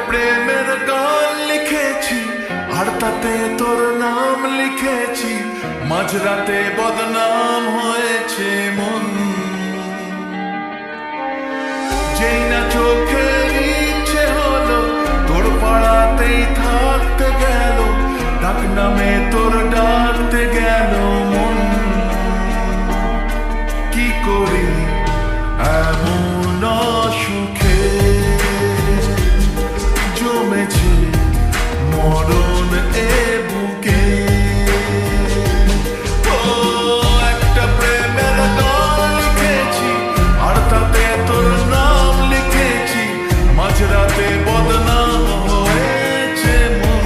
প্রেমের গান লিখেছি আর তাতে তোর নাম লিখেছি, মাঝরাতে বদনাম হয়েছে মন। যেই না চোখের ইচ্ছে হলো তোর পাড়াতেই থাকতে গেল, ডাক নামে তোর ডাকতে গেল মন। কি করি এমন সুখে জমেছে মরণ এ বুকে। ও একটা প্রেমের গান লিখেছি আর তাতে তোর নাম লিখেছি, মাঝরাতে বদনাম হয়েছে মন।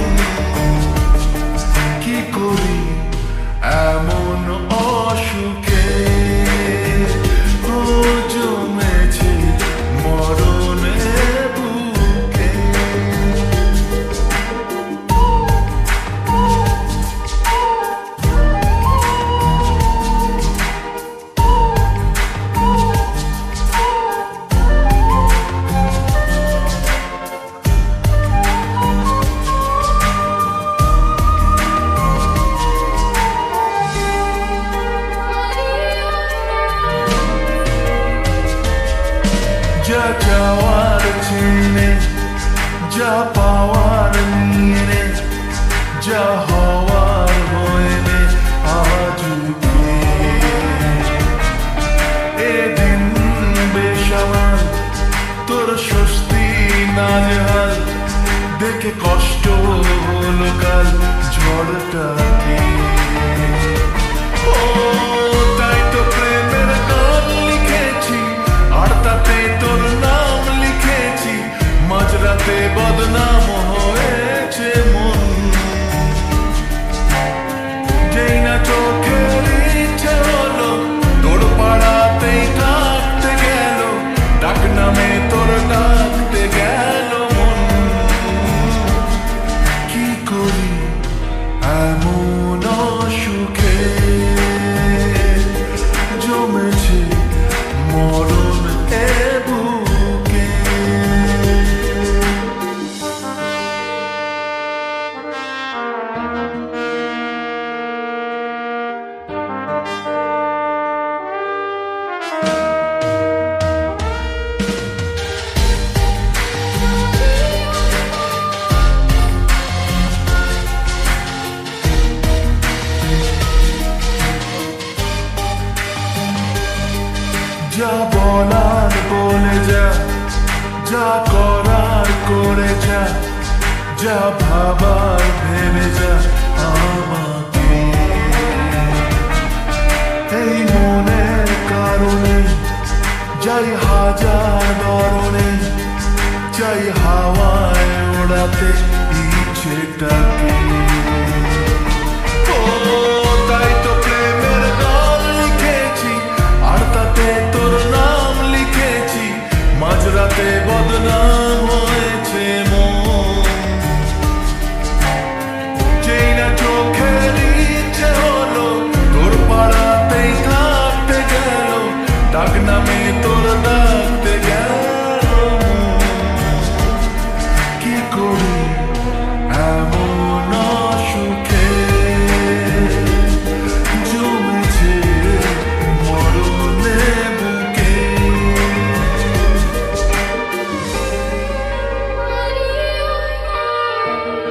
কি করি এমন অসুখে ও জমেছে মরণ এ বুকে। যা যাওয়ার চিনে, যা পাওয়ার নিয়ে নে, যা হওয়ার হয়ে নে আজকে। এদিন বেসামাল তোর স্বস্তি নাজেহাল, দেখে কষ্ট হলো কাল ঝড়টাকে। ও তাই তো প্রেমের গান লিখেছি আর তাতে তোর নাম লিখেছি, মাঝরাতে বদনাম হয়েছে মন। যেই না চোখের ইচ্ছে হলো তোর পাড়াতেই থাকতে গেল, ডাক নামে তোর ডাকতে গেল মন। কি করি এমন সুখে জমেছে মরণ এ বুকে। যা বলার বলে যা, যা করার করে যা, যা ভাবার ভেবে যা আমাকে। এই মনের কারণে যাই হাজার ধরনে, চাই হাওয়ায় ওড়াতে ইচ্ছেটাকে। ও তাই তো প্রেমের গান লিখেছি আর তাতে তোর নাম লিখেছি, মাঝরাতে বদনাম